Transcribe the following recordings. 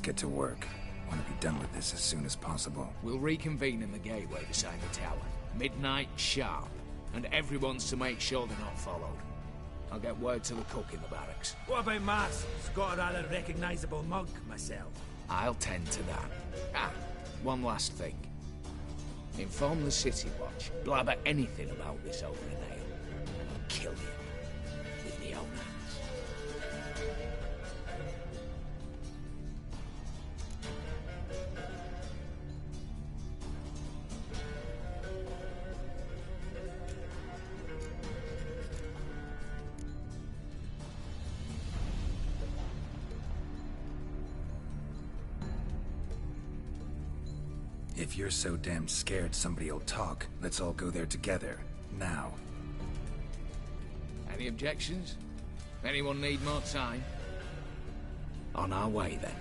get to work. Want to be done with this as soon as possible. We'll reconvene in the gateway beside the tower. Midnight sharp. And everyone's to make sure they're not followed. I'll get word to the cook in the barracks. What about Mars? He's got a rather recognisable mug, myself. I'll tend to that. Ah, one last thing. Inform the City Watch. Blabber anything about this over an ale. And I'll kill you. With me own hands. If you're so damn scared somebody'll talk, let's all go there together. Now. Any objections? Anyone need more time? On our way, then.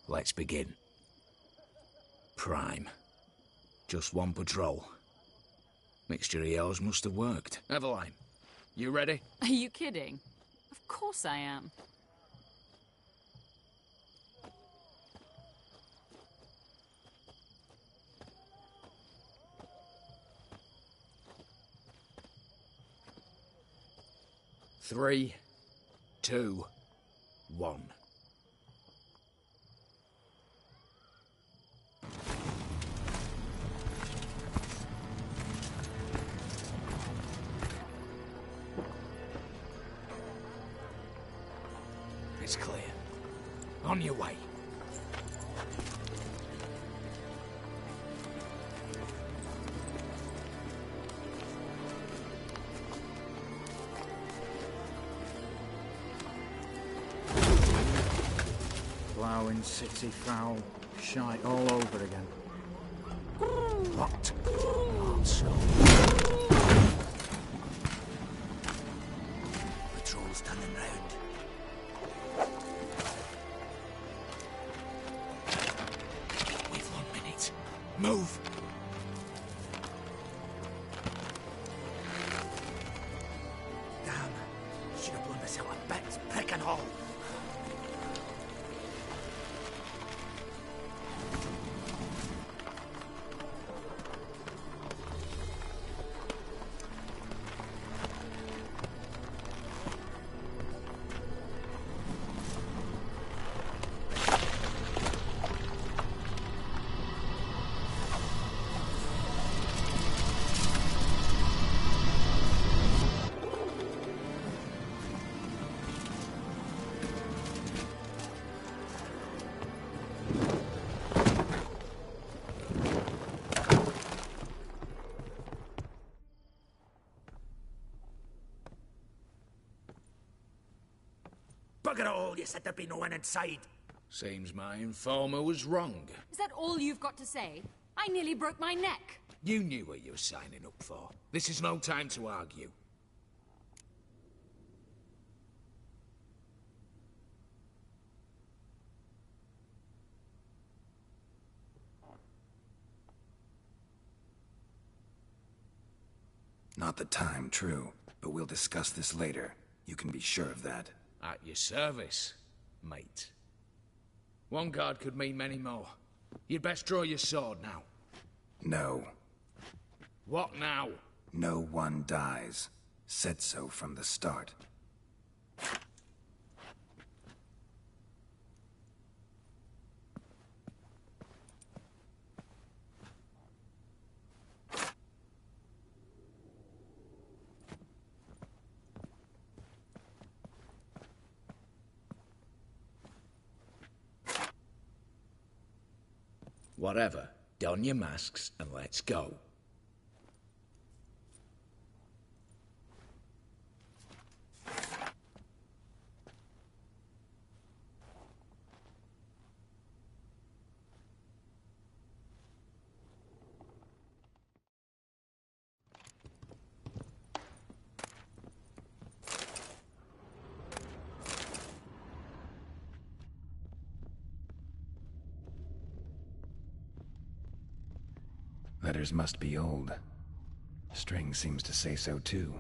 Let's begin. Prime. Just one patrol. Mixture of yours must have worked. Eveline, you ready? Are you kidding? Of course I am. Three, two, one. It's clear. On your way. Ploughing, city foul, shite all over again. What? Also. Patrol's turning round. We've 1 minute. Move! Damn. Should have blown this out of bits, prick and all. Bugger it all, you said there'd be no one inside. Seems my informer was wrong. Is that all you've got to say? I nearly broke my neck. You knew what you were signing up for. This is no time to argue. Not the time, true. But we'll discuss this later. You can be sure of that. At your service, mate. One guard could mean many more. You'd best draw your sword now. No. What now? No one dies. Said so from the start. Whatever. Don your masks and let's go. Letters must be old. String seems to say so too.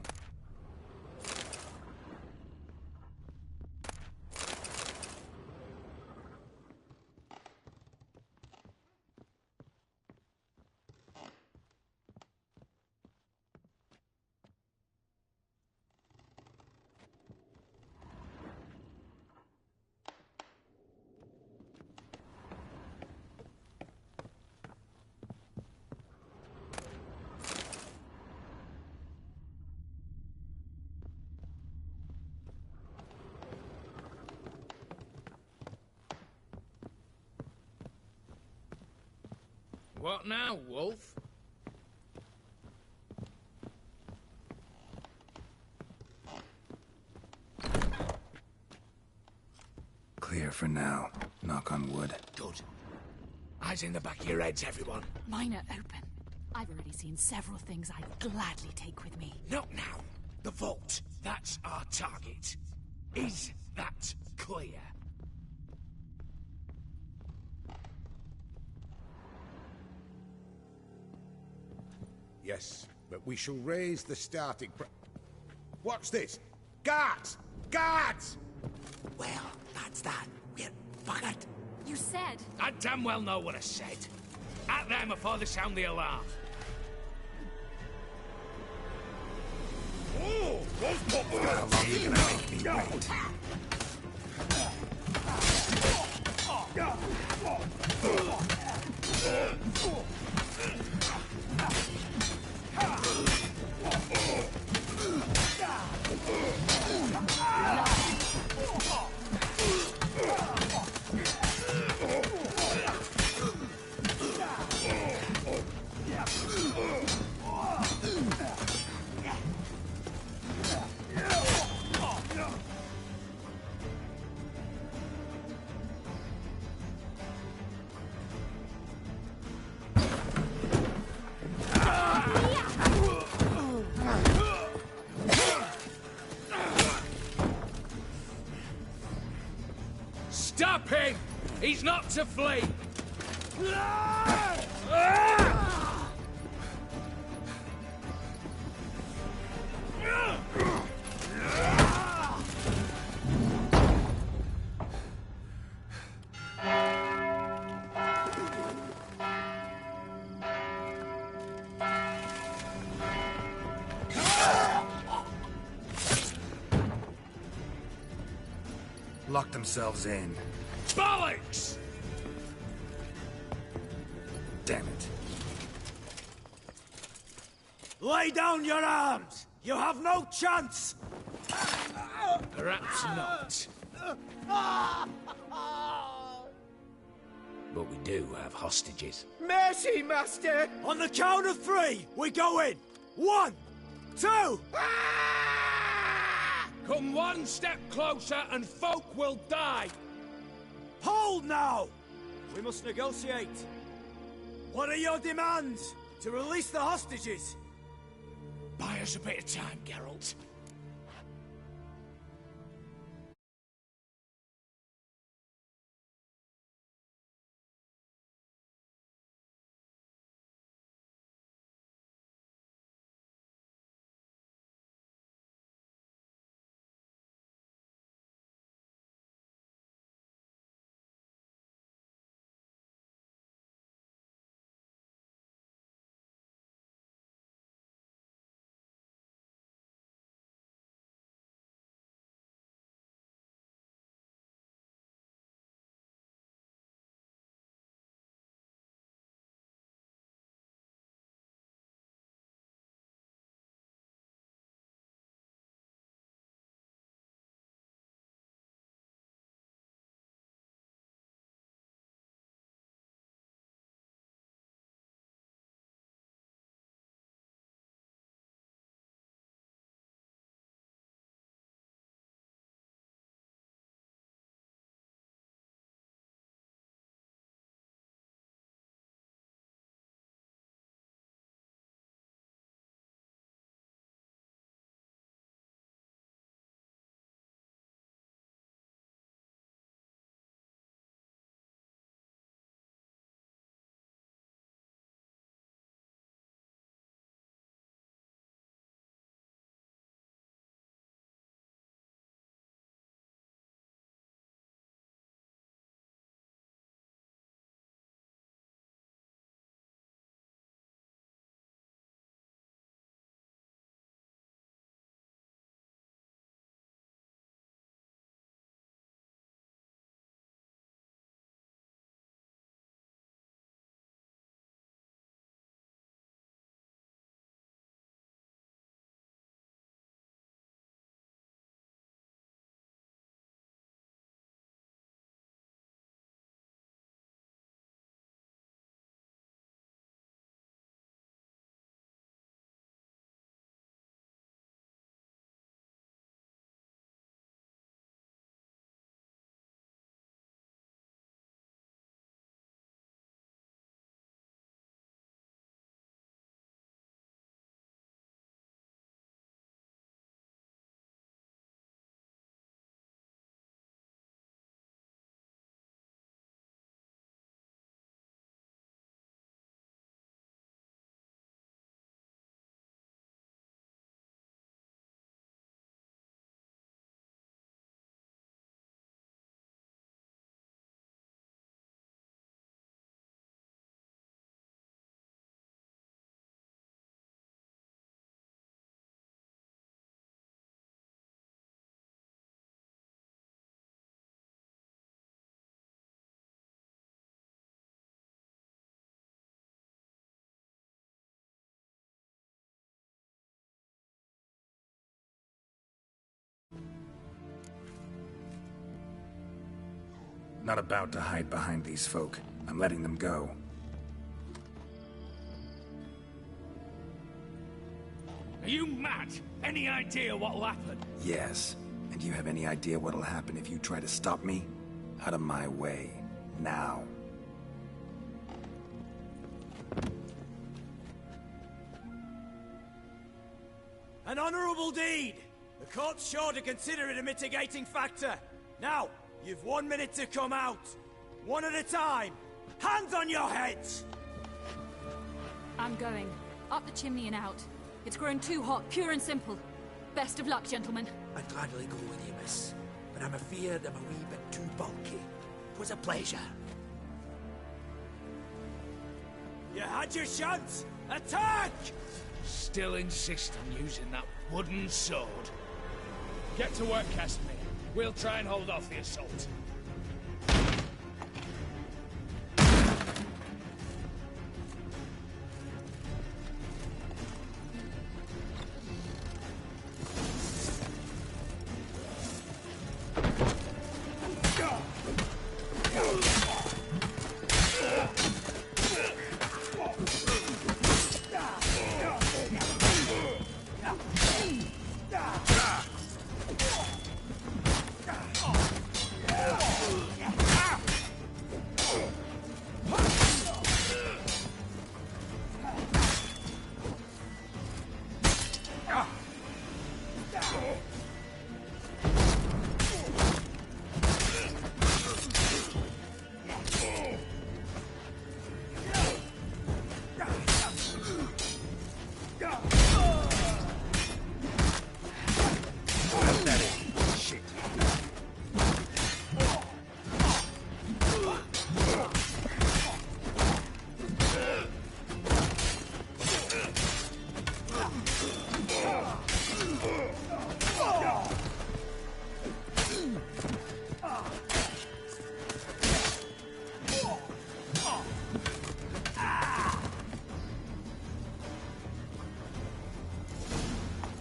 What now, Wolf? Clear for now. Knock on wood. Good. Eyes in the back of your heads, everyone. Mine are open. I've already seen several things I'd gladly take with me. Not now. The vault. That's our target. Is that clear? Yes, but we shall raise the starting What's this? Guards! Guards! Well, that's that. We're buggered. You said... I damn well know what I said. At them before they sound the alarm. Oh, How long are you gonna make me wait? Stop him! He's not to flee! Lock themselves in. Bollocks! Damn it. Lay down your arms! You have no chance! Perhaps not. But we do have hostages. Mercy, Master! On the count of three, we go in! 1, 2... Come one step closer and folk will die! Hold now! We must negotiate. What are your demands? To release the hostages? Buy us a bit of time, Geralt. Not about to hide behind these folk. I'm letting them go. Are you mad? Any idea what'll happen? Yes. And do you have any idea what'll happen if you try to stop me? Out of my way. Now. An honorable deed! The court's sure to consider it a mitigating factor. Now, you've 1 minute to come out. One at a time. Hands on your heads! I'm going. Up the chimney and out. It's grown too hot, pure and simple. Best of luck, gentlemen. I'd gladly go with you, miss. But I'm afeard I'm a wee bit too bulky. 'Twas a pleasure. You had your chance! Attack! Still insist on using that wooden sword. Get to work, Casimir. We'll try and hold off the assault.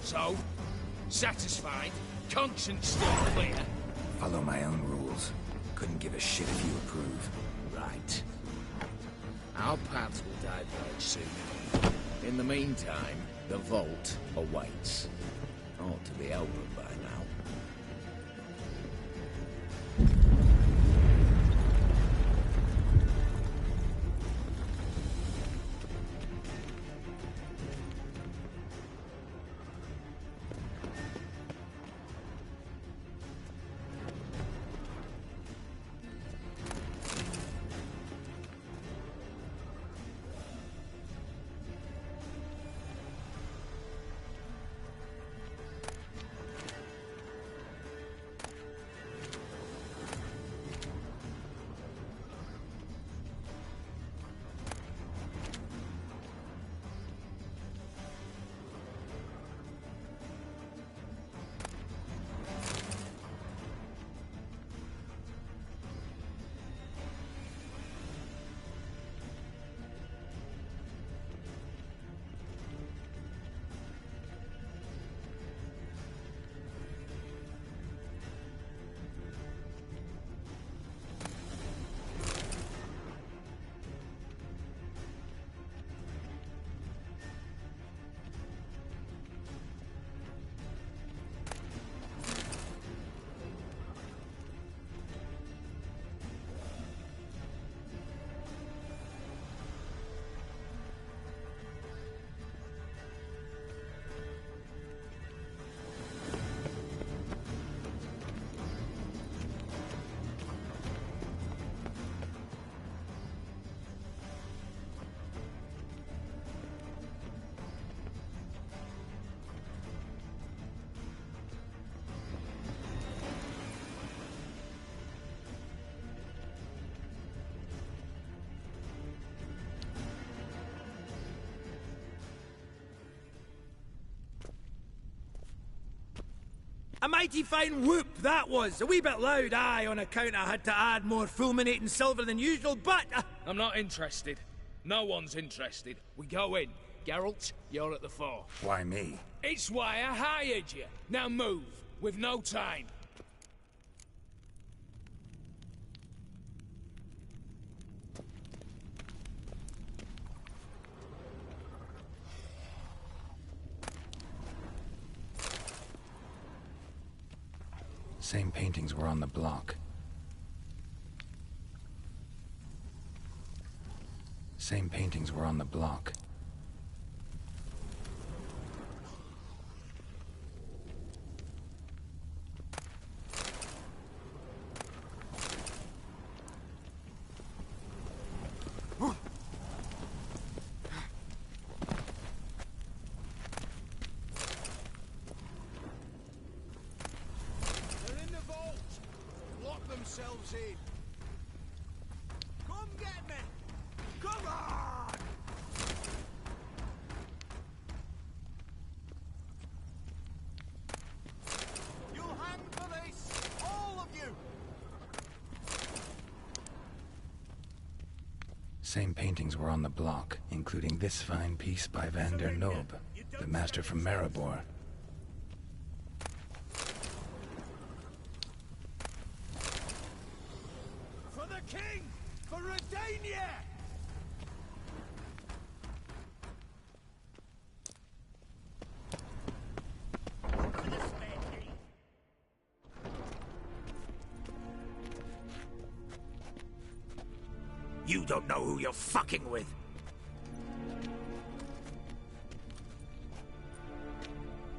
So, satisfied? Conscience still clear? Follow my own rules. Couldn't give a shit if you approve. Right. Our paths will diverge soon. In the meantime, the vault awaits. Ought to be open by now. A mighty fine whoop that was. A wee bit loud, aye, on account I had to add more fulminating silver than usual, but... I'm not interested. No one's interested. We go in. Geralt, you're at the fore. Why me? It's why I hired you. Now move. We've no time. Same paintings were on the block. Same paintings were on the block. They're in the vault! Lock themselves in! Come get me! Come on! You'll hang for this! All of you! Same paintings were on the block, including this fine piece by Van der Nob, the master from Maribor. For the king! For Redania! You don't know who you're fucking with.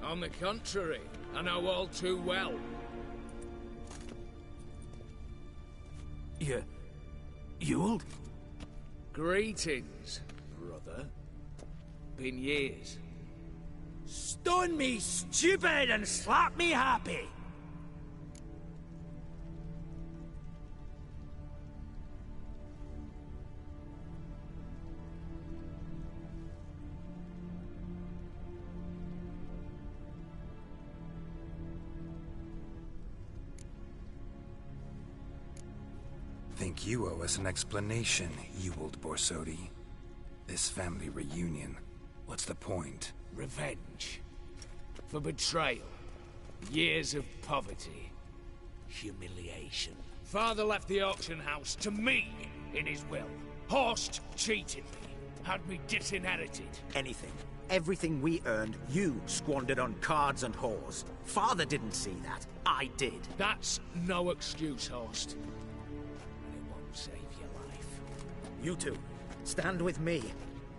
On the contrary, I know all too well. Ewald? Greetings, brother. Been years. Stone me stupid and slap me happy! Think you owe us an explanation, Ewald Borsodi. This family reunion, what's the point? Revenge. For betrayal. Years of poverty. Humiliation. Father left the auction house to me in his will. Horst cheated me. Had me disinherited. Anything. Everything we earned, you squandered on cards and whores. Father didn't see that. I did. That's no excuse, Horst. And it won't save your life. You two, stand with me.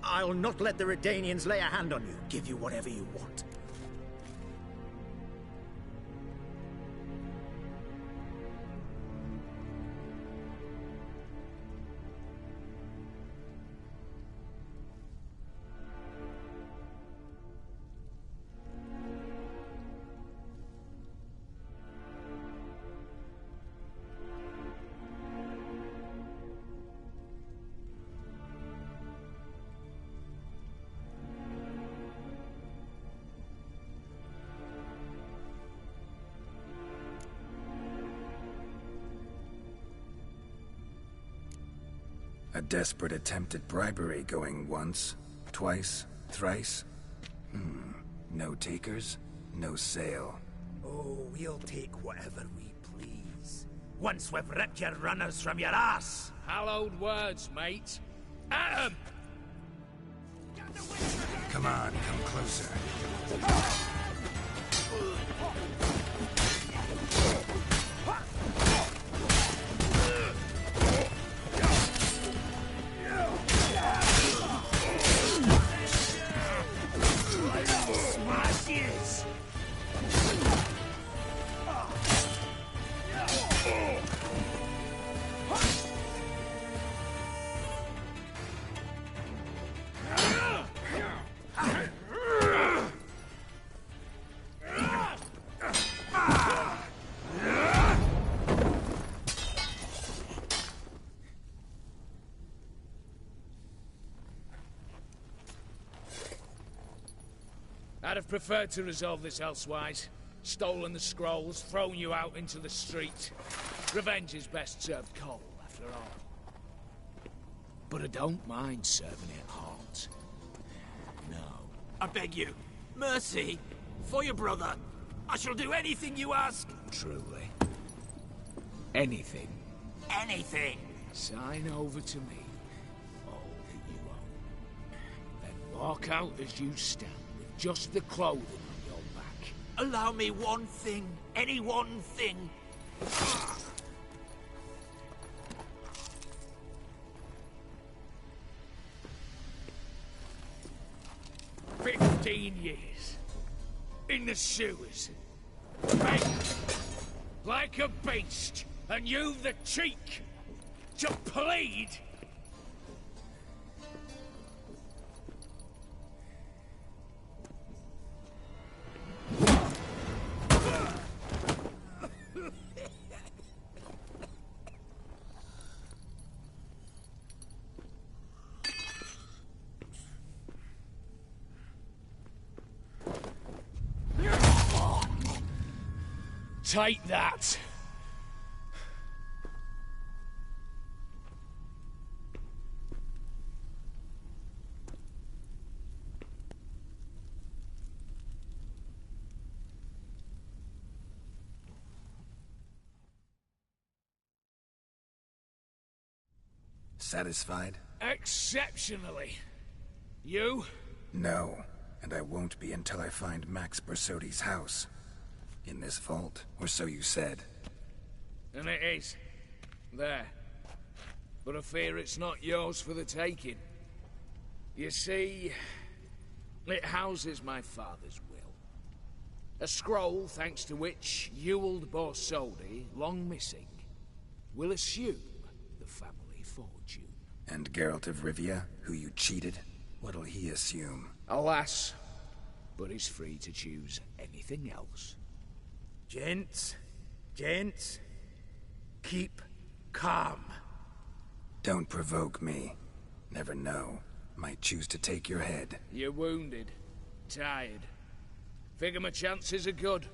I'll not let the Redanians lay a hand on you. Give you whatever you want. A desperate attempt at bribery going once, twice, thrice? No takers, no sale. Oh, we'll take whatever we please. Once we've ripped your runners from your ass. Hallowed words, mate. At 'em! Come on, come closer. I'd have preferred to resolve this elsewise. Stolen the scrolls, thrown you out into the street. Revenge is best served cold, after all. But I don't mind serving it hot. No. I beg you, mercy, for your brother. I shall do anything you ask. Truly. Anything. Anything. Sign over to me all that you own. Then walk out as you stand, with just the clothing on your back. Allow me one thing, any one thing. Years. In the sewers. Begged. Like a beast. And you've the cheek to plead. Take that. Satisfied? Exceptionally. You? No, and I won't be until I find Max Borsodi's house. In this vault, or so you said. And it is. There. But I fear it's not yours for the taking. You see, it houses my father's will. A scroll thanks to which Ewald Borsodi, long missing, will assume the family fortune. And Geralt of Rivia, who you cheated, what'll he assume? Alas, but he's free to choose anything else. Gents, keep calm. Don't provoke me. Never know. Might choose to take your head. You're wounded. Tired. Figure my chances are good.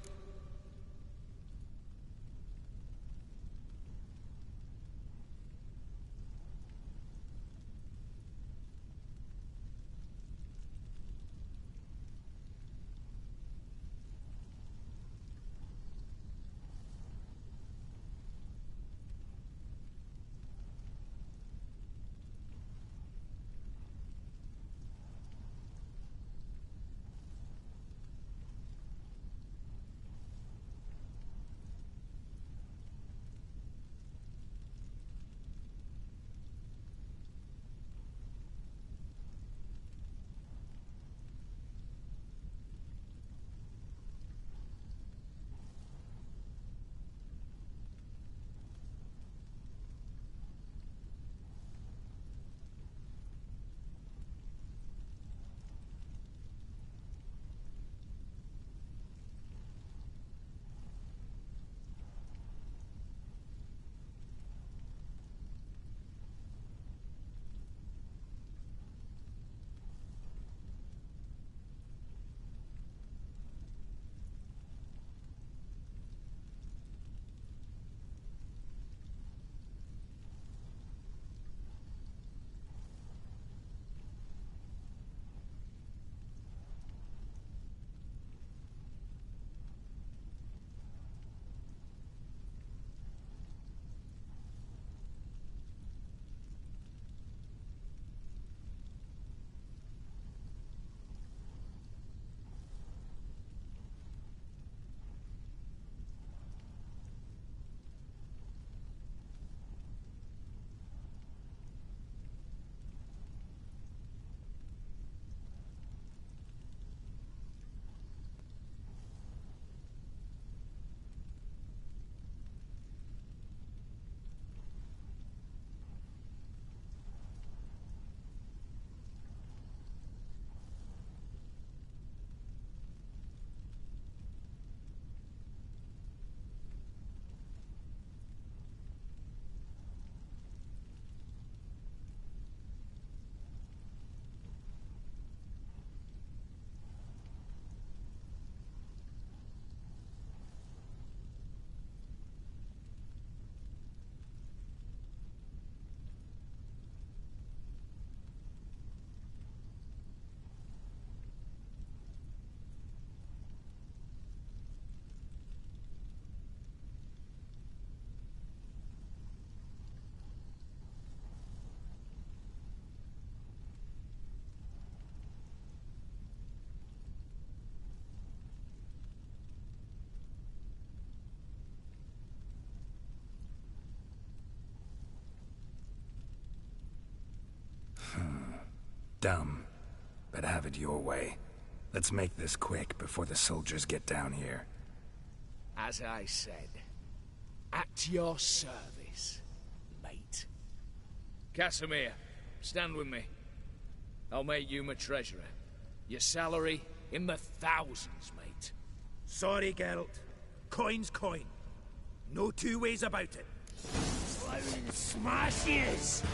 Dumb, but have it your way. Let's make this quick before the soldiers get down here. As I said, at your service, mate. Casimir, stand with me. I'll make you my treasurer. Your salary in the thousands, mate. Sorry, Geralt. Coin's coin. No two ways about it. Clown smashes!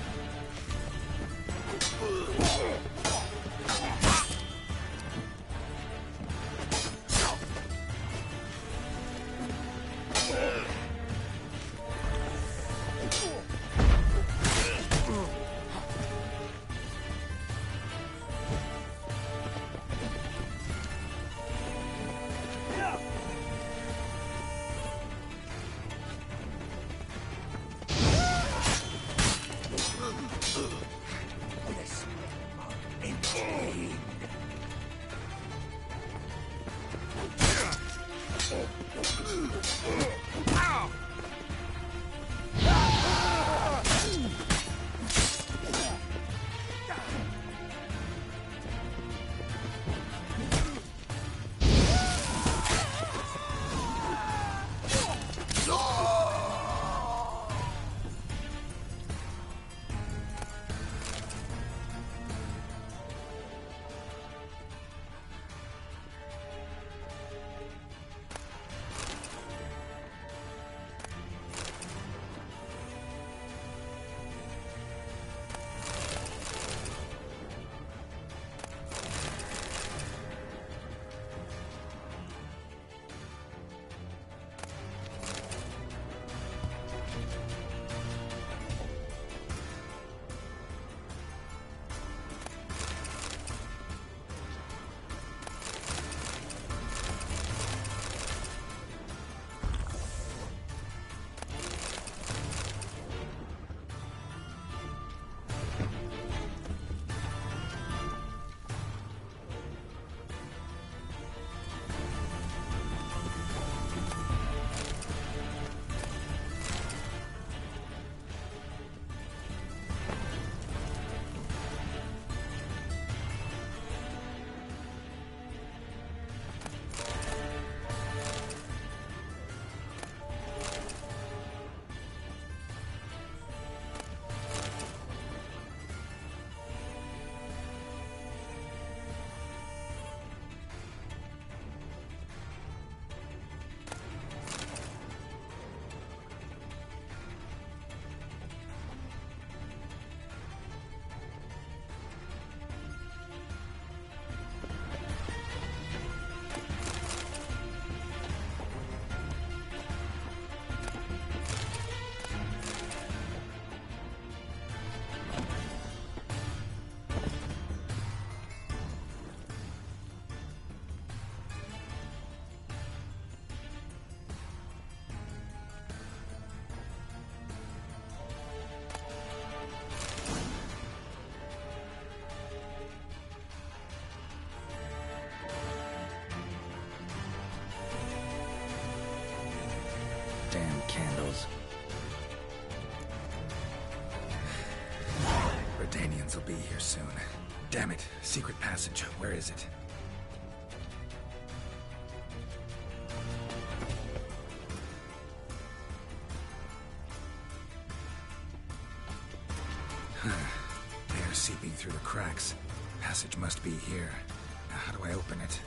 Damn candles. Redanians will be here soon. Damn it. Secret passage. Where is it? Air seeping through the cracks. Passage must be here. Now, how do I open it?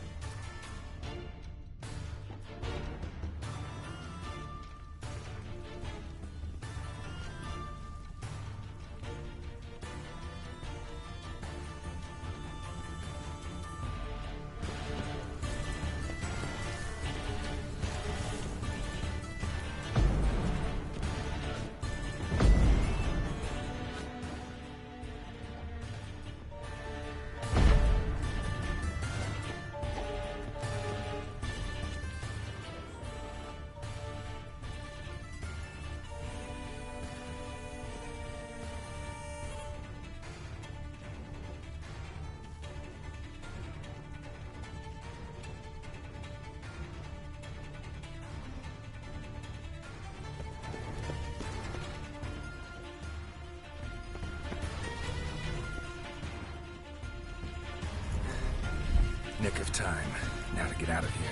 Nick of time. Now to get out of here.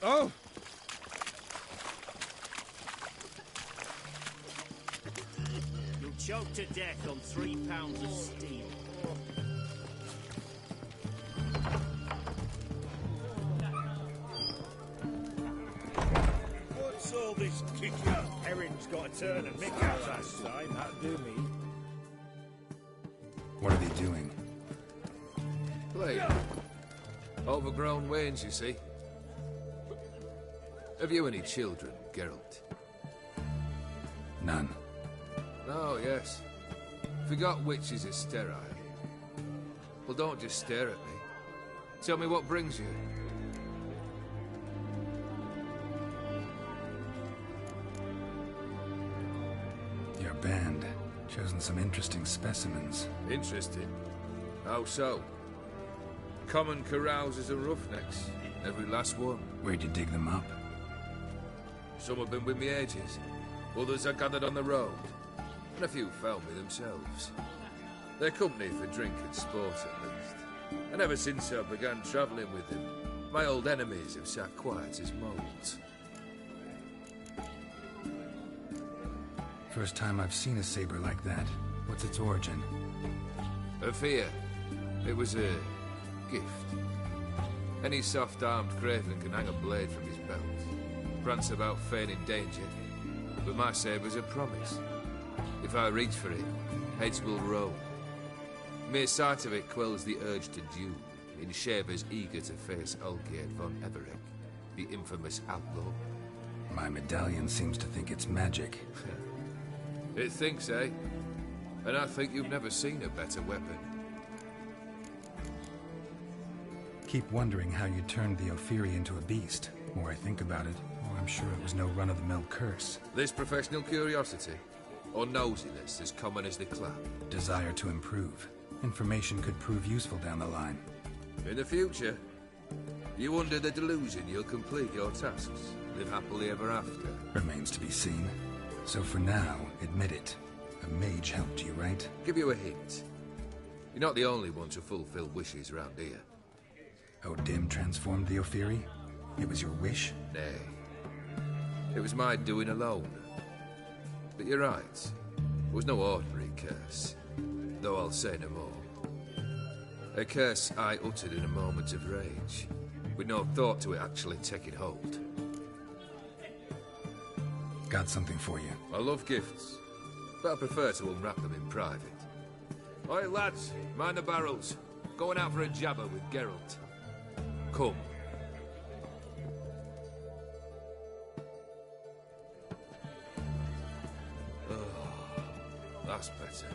Oh! You'll choke to death on 3 pounds of steel. What's all this kicking? Erin's got a turn and Mick out last time. That'd do me. What are they doing? Playing. Overgrown wains, you see. Have you any children, Geralt? None. Oh, yes. Forgot witches are sterile. Well, don't just stare at me. Tell me what brings you. Your band. Chosen some interesting specimens. Interesting? How so? Common carousers and roughnecks. Every last one. Where'd you dig them up? Some have been with me ages. Others I gathered on the road. And a few found me themselves. They're company for drink and sport, at least. And ever since I began travelling with them, my old enemies have sat quiet as moles. First time I've seen a saber like that. What's its origin? A fear. It was a gift. Any soft-armed craven can hang a blade from his belt. Prance about feigning danger. But my saber's a promise. If I reach for it, heads will roll. Mere sight of it quells the urge to duel, in shavers eager to face Olgierd von Everec, the infamous outlaw. My medallion seems to think it's magic. It thinks, eh? And I think you've never seen a better weapon. Keep wondering how you turned the Ophiri into a beast. The more I think about it, more I'm sure it was no run-of-the-mill curse. This professional curiosity, or nosiness as common as the clap? Desire to improve. Information could prove useful down the line. In the future, you under the delusion you'll complete your tasks, live happily ever after. Remains to be seen. So for now, admit it. A mage helped you, right? Give you a hint. You're not the only one to fulfill wishes around here. O'Dim transformed the Ophiri? It was your wish? Nay. It was my doing alone. But you're right. It was no ordinary curse. Though I'll say no more. A curse I uttered in a moment of rage, with no thought to it actually taking hold. Got something for you. I love gifts, but I prefer to unwrap them in private. Oi, lads, mind the barrels. Going out for a jabber with Geralt. Come. Oh, that's better.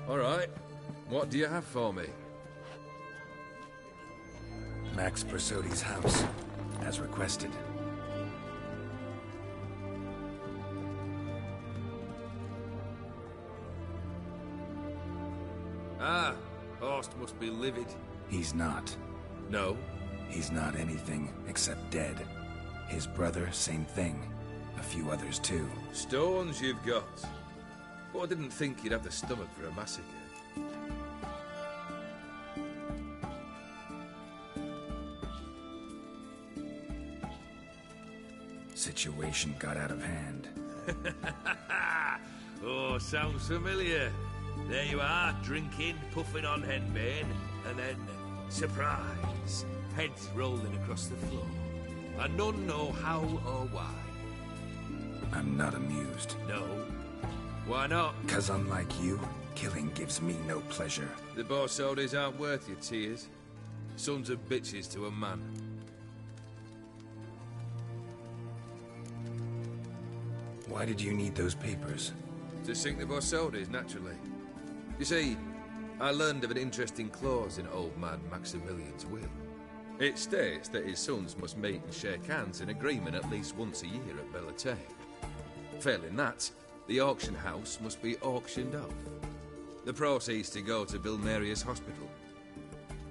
All right. What do you have for me? Max Borsodi's house, as requested. Ah, Horst must be livid. He's not. No? He's not anything except dead. His brother, same thing. A few others too. Stones you've got. But I didn't think you'd have the stomach for a massacre. Situation got out of hand. Oh, sounds familiar. There you are, drinking, puffing on henbane, and then, surprise, heads rolling across the floor. And none know how or why. I'm not amused. No? Why not? 'Cause unlike you, killing gives me no pleasure. The Borsodis aren't worth your tears. Sons of bitches to a man. Why did you need those papers? To sink the Borsodis, naturally. You see, I learned of an interesting clause in old man Maximilian's will. It states that his sons must meet and shake hands in agreement at least once a year at Bellatane. Failing that, the auction house must be auctioned off. The proceeds to go to Vilmerius Hospital.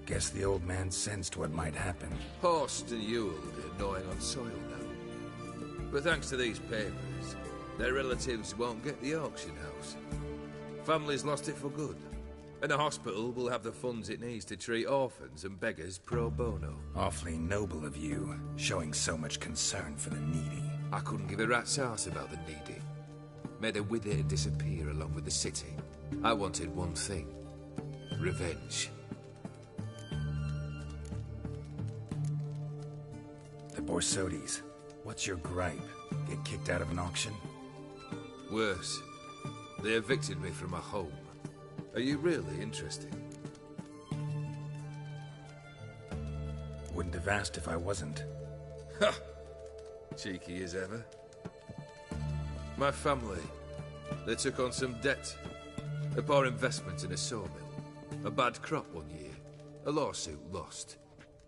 Guess the old man sensed what might happen. Horst and Ewell are gnawing on soil now. But thanks to these papers, their relatives won't get the auction house. Families lost it for good. And the hospital will have the funds it needs to treat orphans and beggars pro bono. Awfully noble of you, showing so much concern for the needy. I couldn't give a rat's ass about the needy. May the withered disappear along with the city. I wanted one thing. Revenge. The Borsodis. What's your gripe? Get kicked out of an auction? Worse. They evicted me from my home. Are you really interested? Wouldn't have asked if I wasn't. Ha! Cheeky as ever. My family, they took on some debt. A poor investment in a sawmill. A bad crop one year. A lawsuit lost.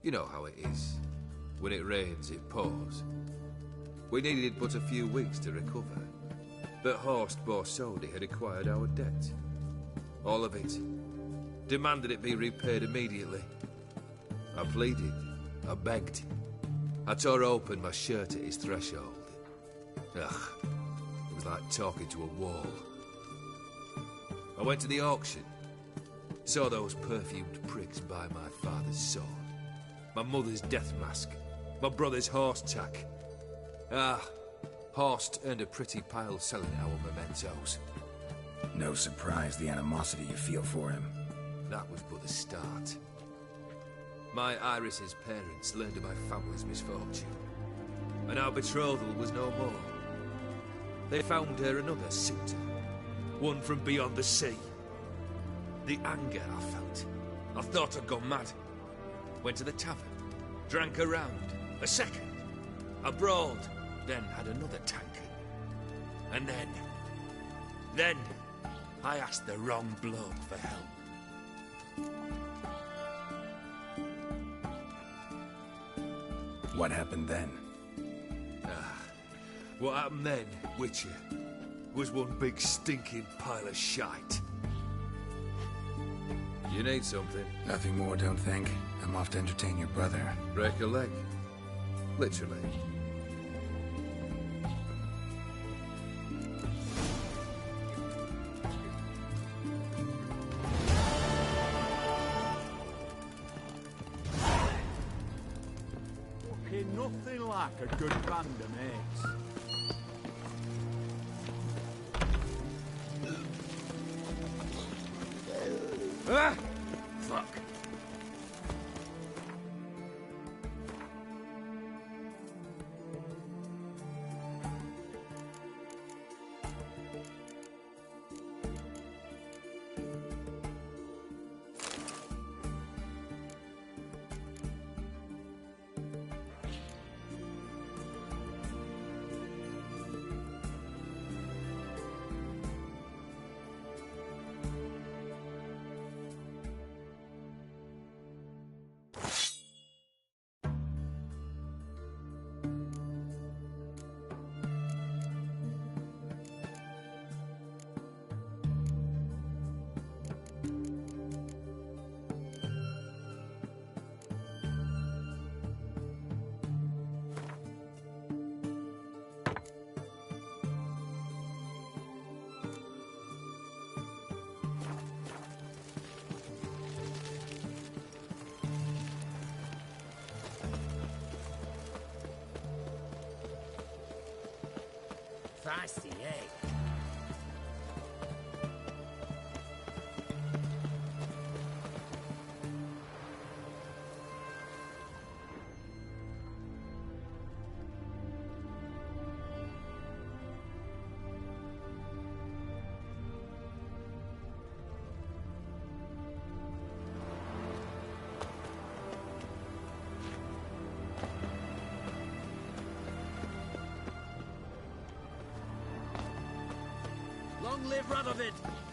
You know how it is. When it rains, it pours. We needed but a few weeks to recover. But Horst Borsodi had acquired our debt. All of it. Demanded it be repaid immediately. I pleaded. I begged. I tore open my shirt at his threshold. Ugh. It was like talking to a wall. I went to the auction. Saw those perfumed pricks buy my father's sword. My mother's death mask. My brother's horse tack. Ah, Horst earned a pretty pile selling our mementos. No surprise the animosity you feel for him. That was but the start. My Iris's parents learned of my family's misfortune, and our betrothal was no more. They found her another suitor, one from beyond the sea. The anger I felt, I thought I'd gone mad. Went to the tavern, drank a round, a second. I brawled, then had another tankard. And then, I asked the wrong bloke for help. What happened then? What happened then, Witcher, was one big stinking pile of shite. You need something? Nothing more, don't think. I'm off to entertain your brother. Break a leg? Literally. Ain't nothing like a good band of mates. Ah! Fuck. Feisty, eh? Long live Radovid!